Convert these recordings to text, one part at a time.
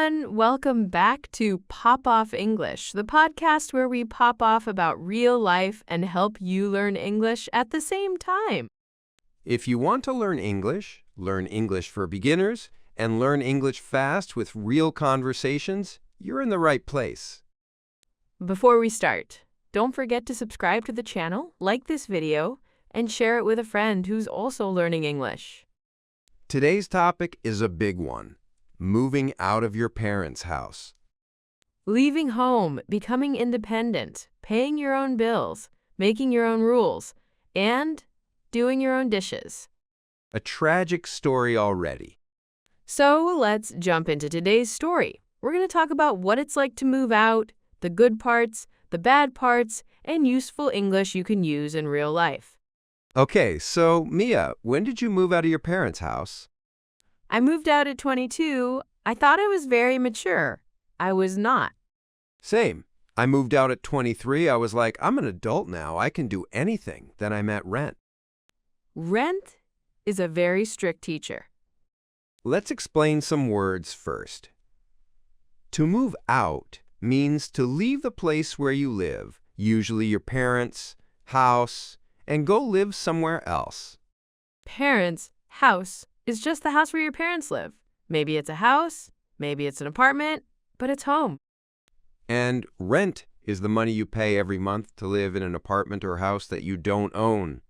everyone. Welcome back to Pop Off English, the podcast where we pop off about real life and help you learn English at the same time. If you want to learn English for beginners, and learn English fast with real conversations, you're in the right place. Before we start, don't forget to subscribe to the channel, like this video, and share it with a friend who's also learning English. Today's topic is a big one: moving out of your parents' house. Leaving home, becoming independent, paying your own bills, making your own rules, and doing your own dishes. A tragic story already. So let's jump into today's story. We're going to talk about what it's like to move out, the good parts, the bad parts, and useful English you can use in real life. Okay, so Mia, when did you move out of your parents' house? I moved out at 22. I thought I was very mature. I was not. Same. I moved out at 23. I was like, I'm an adult now. I can do anything. Then I met rent. Rent is a very strict teacher. Let's explain some words first. To move out means to leave the place where you live, usually your parents' house, and go live somewhere else. Parents' house is just the house where your parents live. Maybe it's a house, maybe it's an apartment, but it's home. And rent is the money you pay every month to live in an apartment or house that you don't own.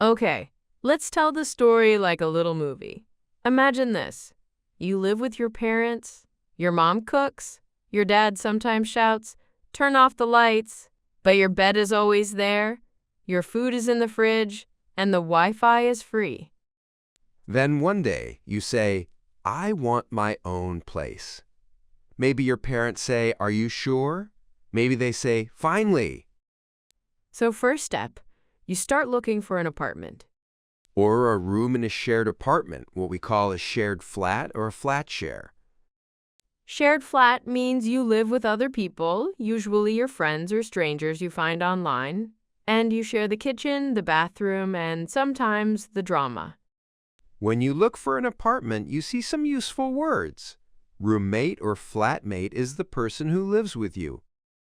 Okay, let's tell the story like a little movie. Imagine this. You live with your parents, your mom cooks, your dad sometimes shouts, "Turn off the lights," but your bed is always there, your food is in the fridge, and the Wi-Fi is free. Then one day you say, I want my own place. Maybe your parents say, are you sure? Maybe they say, finally. So first step, you start looking for an apartment. Or a room in a shared apartment, what we call a shared flat or a flat share. Shared flat means you live with other people, usually your friends or strangers you find online, and you share the kitchen, the bathroom, and sometimes the drama. When you look for an apartment, you see some useful words. Roommate or flatmate is the person who lives with you.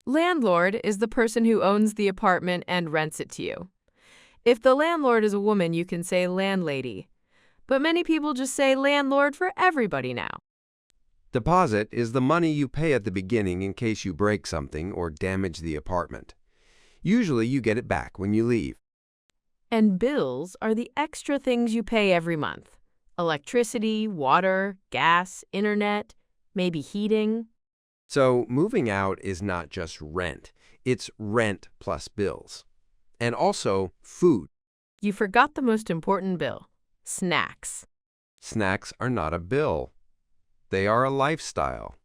Landlord is the person who owns the apartment and rents it to you. If the landlord is a woman, you can say landlady. But many people just say landlord for everybody now. Deposit is the money you pay at the beginning in case you break something or damage the apartment. Usually you get it back when you leave. And bills are the extra things you pay every month. Electricity, water, gas, internet, maybe heating. So moving out is not just rent. It's rent plus bills. And also food. You forgot the most important bill, snacks. Snacks are not a bill. They are a lifestyle.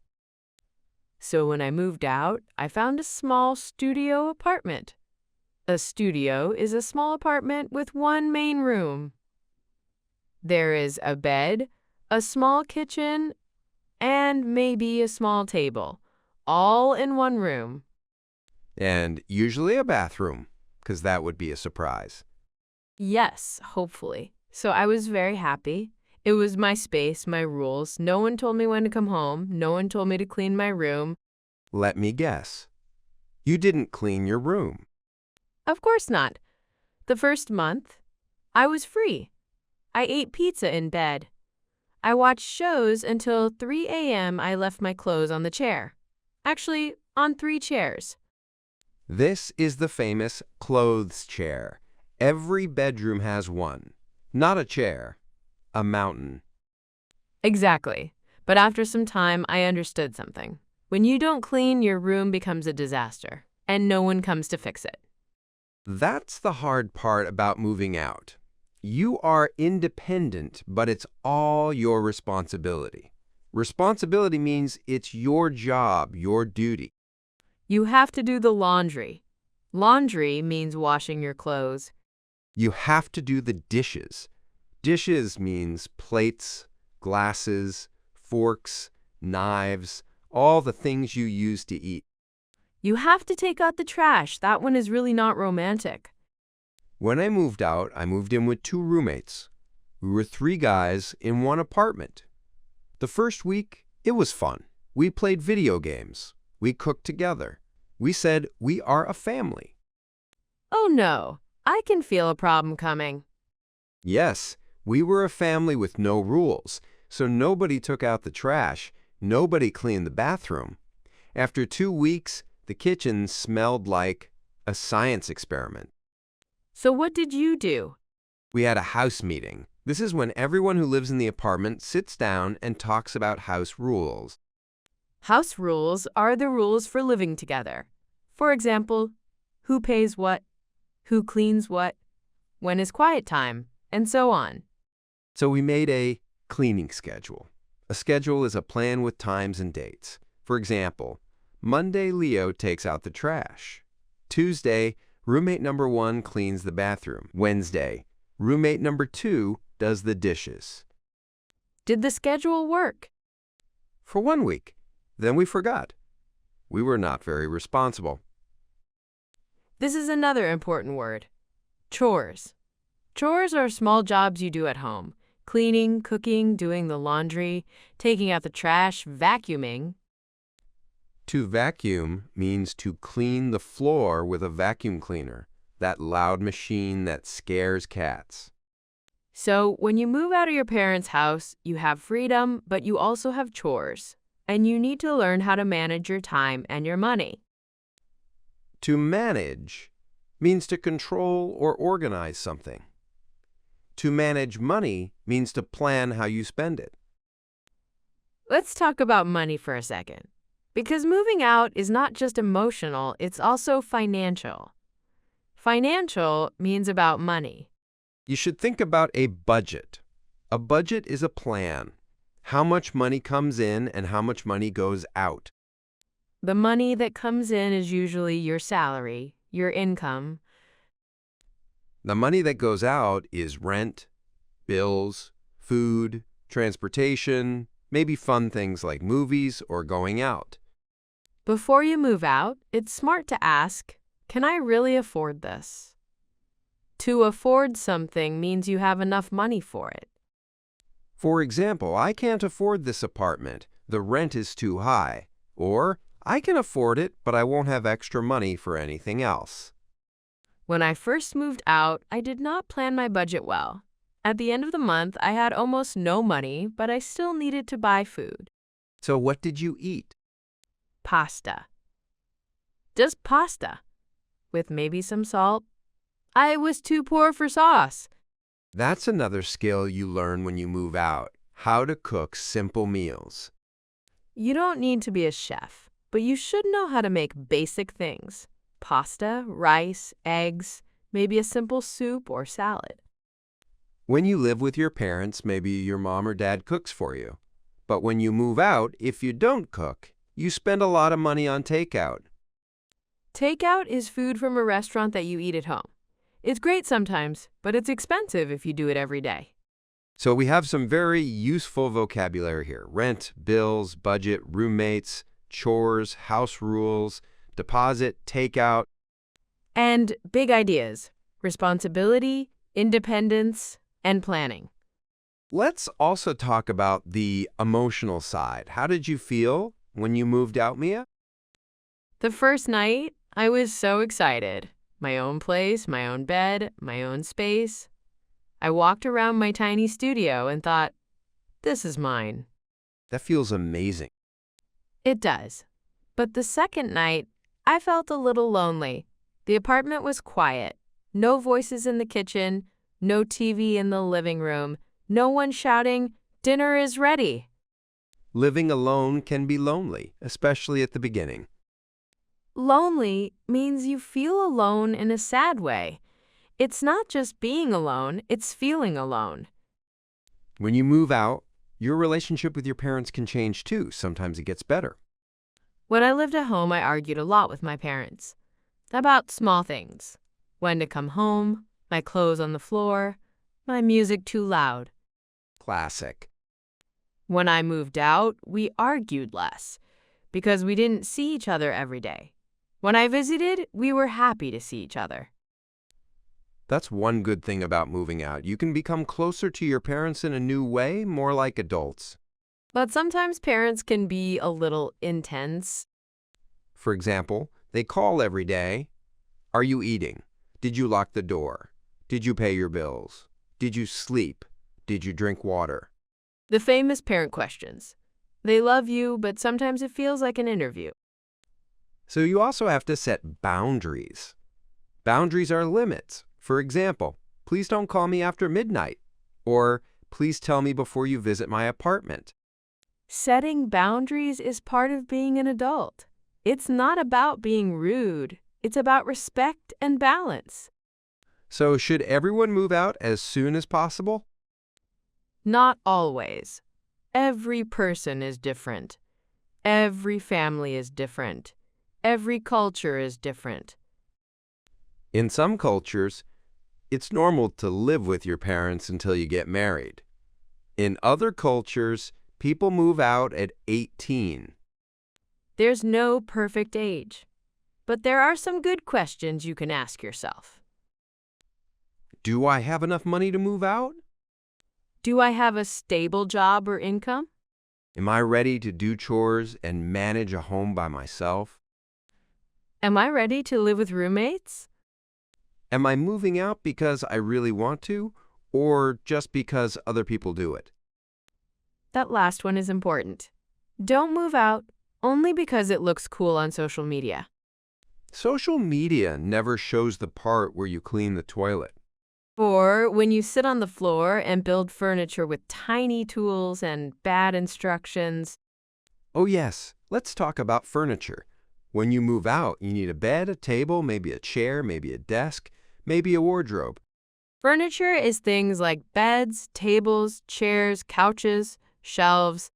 So when I moved out, I found a small studio apartment. A studio is a small apartment with one main room. There is a bed, a small kitchen, and maybe a small table, all in one room. And usually a bathroom, because that would be a surprise. Yes, hopefully. So I was very happy. It was my space, my rules. No one told me when to come home. No one told me to clean my room. Let me guess. You didn't clean your room. Of course not. The first month, I was free. I ate pizza in bed. I watched shows until 3 a.m. I left my clothes on the chair. Actually, on 3 chairs. This is the famous clothes chair. Every bedroom has one. Not a chair, a mountain. Exactly. But after some time, I understood something. When you don't clean, your room becomes a disaster, and no one comes to fix it. That's the hard part about moving out. You are independent, but it's all your responsibility. Responsibility means it's your job, your duty. You have to do the laundry. Laundry means washing your clothes. You have to do the dishes. Dishes means plates, glasses, forks, knives, all the things you use to eat. You have to take out the trash. That one is really not romantic. When I moved out, I moved in with 2 roommates. We were 3 guys in one apartment. The first week, It was fun. We played video games. We cooked together. We said we are a family. Oh no, I can feel a problem coming. Yes, we were a family with no rules, so nobody took out the trash, nobody cleaned the bathroom. After 2 weeks, the kitchen smelled like a science experiment. So what did you do? We had a house meeting. This is when everyone who lives in the apartment sits down and talks about house rules. House rules are the rules for living together. For example, who pays what, who cleans what, when is quiet time, and so on. So we made a cleaning schedule. A schedule is a plan with times and dates. For example, Monday, Leo takes out the trash. Tuesday, roommate number 1 cleans the bathroom. Wednesday, roommate number 2 does the dishes. Did the schedule work? For 1 week. Then we forgot. We were not very responsible. This is another important word. Chores. Chores are small jobs you do at home. Cleaning, cooking, doing the laundry, taking out the trash, vacuuming. To vacuum means to clean the floor with a vacuum cleaner, that loud machine that scares cats. So when you move out of your parents' house, you have freedom, but you also have chores. And you need to learn how to manage your time and your money. To manage means to control or organize something. To manage money means to plan how you spend it. Let's talk about money for a second. Because moving out is not just emotional, it's also financial. Financial means about money. You should think about a budget. A budget is a plan. How much money comes in and how much money goes out. The money that comes in is usually your salary, your income. The money that goes out is rent, bills, food, transportation, maybe fun things like movies or going out. Before you move out, it's smart to ask, can I really afford this? To afford something means you have enough money for it. For example, I can't afford this apartment. The rent is too high. Or, I can afford it, but I won't have extra money for anything else. When I first moved out, I did not plan my budget well. At the end of the month, I had almost no money, but I still needed to buy food. So what did you eat? Pasta. Just pasta, with maybe some salt. I was too poor for sauce. That's another skill you learn when you move out, how to cook simple meals. You don't need to be a chef, but you should know how to make basic things. Pasta, rice, eggs, maybe a simple soup or salad. When you live with your parents, maybe your mom or dad cooks for you. But when you move out, if you don't cook, you spend a lot of money on takeout. Takeout is food from a restaurant that you eat at home. It's great sometimes, but it's expensive if you do it every day. So we have some very useful vocabulary here. Rent, bills, budget, roommates, chores, house rules, deposit, takeout. And big ideas: responsibility, independence, and planning. Let's also talk about the emotional side. How did you feel when you moved out, Mia? The first night, I was so excited. My own place, my own bed, my own space. I walked around my tiny studio and thought, this is mine. That feels amazing. It does. But the second night, I felt a little lonely. The apartment was quiet. No voices in the kitchen, no TV in the living room, no one shouting, dinner is ready. Living alone can be lonely, especially at the beginning. Lonely means you feel alone in a sad way. It's not just being alone, it's feeling alone. When you move out, your relationship with your parents can change too. Sometimes it gets better. When I lived at home, I argued a lot with my parents about small things. When to come home, my clothes on the floor, my music too loud. Classic. When I moved out, we argued less because we didn't see each other every day. When I visited, we were happy to see each other. That's one good thing about moving out. You can become closer to your parents in a new way, more like adults. But sometimes parents can be a little intense. For example, they call every day. Are you eating? Did you lock the door? Did you pay your bills? Did you sleep? Did you drink water? The famous parent questions. They love you, but sometimes it feels like an interview. So you also have to set boundaries. Boundaries are limits. For example, please don't call me after midnight, or please tell me before you visit my apartment. Setting boundaries is part of being an adult. It's not about being rude. It's about respect and balance. So should everyone move out as soon as possible? Not always. Every person is different. Every family is different. Every culture is different. In some cultures, it's normal to live with your parents until you get married. In other cultures, people move out at 18. There's no perfect age, but there are some good questions you can ask yourself. Do I have enough money to move out? Do I have a stable job or income? Am I ready to do chores and manage a home by myself? Am I ready to live with roommates? Am I moving out because I really want to, or just because other people do it? That last one is important. Don't move out only because it looks cool on social media. Social media never shows the part where you clean the toilet. Or when you sit on the floor and build furniture with tiny tools and bad instructions. Oh yes, let's talk about furniture. When you move out, you need a bed, a table, maybe a chair, maybe a desk, maybe a wardrobe. Furniture is things like beds, tables, chairs, couches, shelves.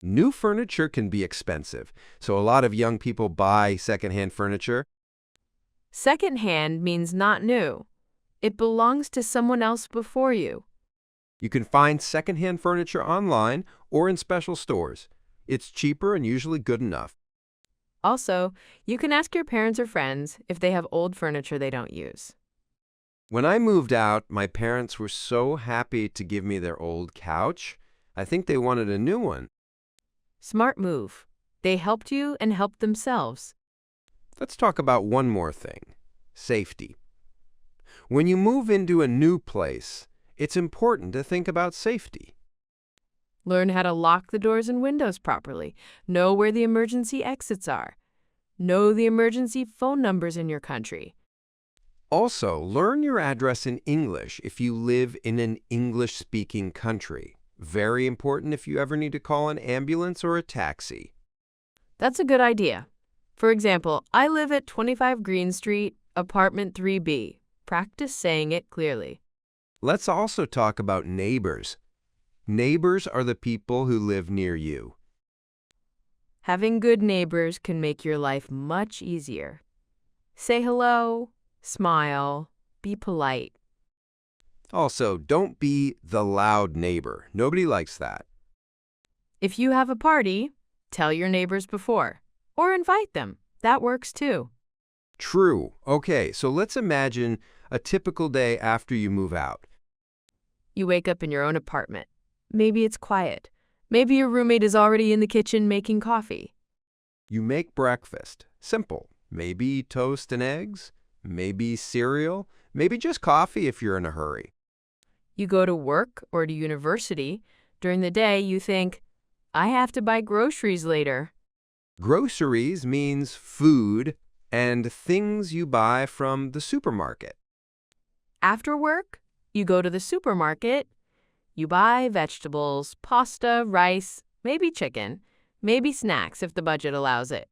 New furniture can be expensive, so a lot of young people buy secondhand furniture. Secondhand means not new. It belongs to someone else before you. You can find secondhand furniture online or in special stores. It's cheaper and usually good enough. Also, you can ask your parents or friends if they have old furniture they don't use. When I moved out, my parents were so happy to give me their old couch. I think they wanted a new one. Smart move. They helped you and helped themselves. Let's talk about one more thing: safety. When you move into a new place, it's important to think about safety. Learn how to lock the doors and windows properly. Know where the emergency exits are. Know the emergency phone numbers in your country. Also, learn your address in English if you live in an English-speaking country. Very important if you ever need to call an ambulance or a taxi. That's a good idea. For example, I live at 25 Green Street, apartment 3B. Practice saying it clearly. Let's also talk about neighbors. Neighbors are the people who live near you. Having good neighbors can make your life much easier. Say hello, smile, be polite. Also, don't be the loud neighbor. Nobody likes that. If you have a party, tell your neighbors before, or invite them. That works too. True. Okay, so let's imagine a typical day after you move out. You wake up in your own apartment. Maybe it's quiet. Maybe your roommate is already in the kitchen making coffee. You make breakfast. Simple. Maybe toast and eggs, maybe cereal, maybe just coffee if you're in a hurry. You go to work or to university. During the day, you think, I have to buy groceries later. Groceries means food and things you buy from the supermarket. After work, you go to the supermarket. You buy vegetables, pasta, rice, maybe chicken, maybe snacks if the budget allows it.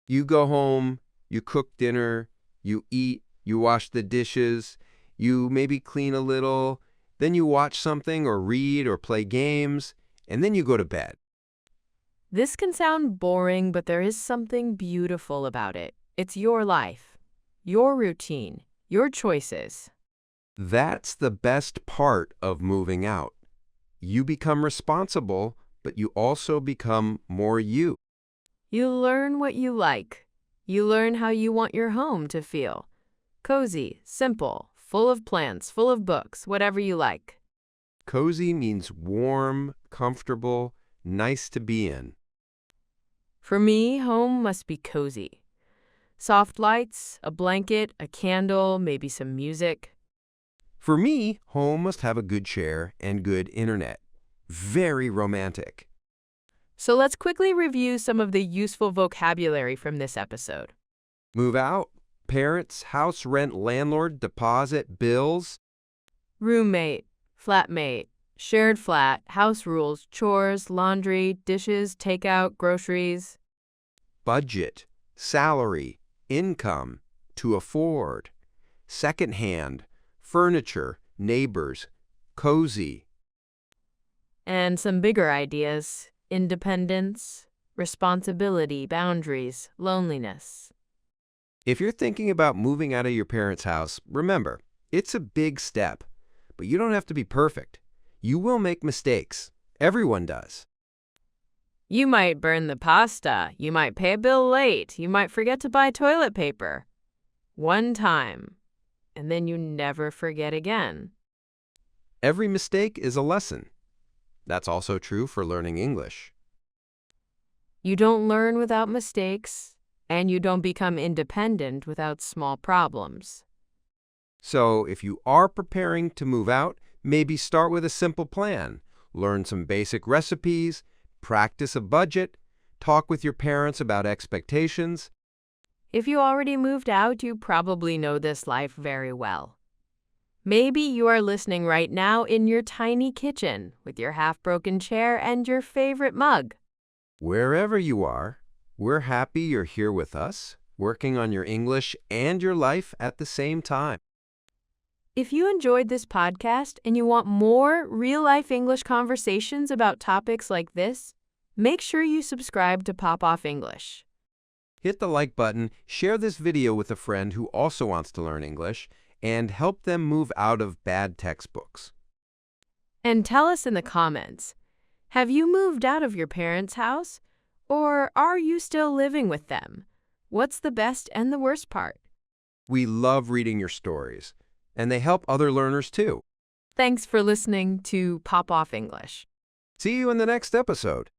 You go home, you cook dinner, you eat, you wash the dishes, you maybe clean a little, then you watch something or read or play games, and then you go to bed. This can sound boring, but there is something beautiful about it. It's your life, your routine, your choices. That's the best part of moving out. You become responsible, but you also become more you. You learn what you like. You learn how you want your home to feel. Cozy, simple, full of plants, full of books, whatever you like. Cozy means warm, comfortable, nice to be in. For me, home must be cozy. Soft lights, a blanket, a candle, maybe some music. For me, home must have a good chair and good internet. Very romantic. So let's quickly review some of the useful vocabulary from this episode. Move out, parents, house rent, landlord, deposit, bills. Roommate, flatmate, shared flat, house rules, chores, laundry, dishes, takeout, groceries. Budget, salary, income, to afford. Secondhand, furniture, neighbors, cozy. And some bigger ideas: independence, responsibility, boundaries, loneliness. If you're thinking about moving out of your parents' house, remember, it's a big step, but you don't have to be perfect. You will make mistakes. Everyone does. You might burn the pasta, you might pay a bill late, you might forget to buy toilet paper. One time, and then you never forget again. Every mistake is a lesson. That's also true for learning English. You don't learn without mistakes, and you don't become independent without small problems. So if you are preparing to move out, maybe start with a simple plan. Learn some basic recipes, practice a budget, talk with your parents about expectations. If you already moved out, you probably know this life very well. Maybe you are listening right now in your tiny kitchen with your half-broken chair and your favorite mug. Wherever you are, we're happy you're here with us, working on your English and your life at the same time. If you enjoyed this podcast and you want more real-life English conversations about topics like this, make sure you subscribe to Pop Off English. Hit the like button, share this video with a friend who also wants to learn English, and help them move out of bad textbooks. And tell us in the comments, have you moved out of your parents' house? Or are you still living with them? What's the best and the worst part? We love reading your stories, and they help other learners too. Thanks for listening to Pop Off English. See you in the next episode.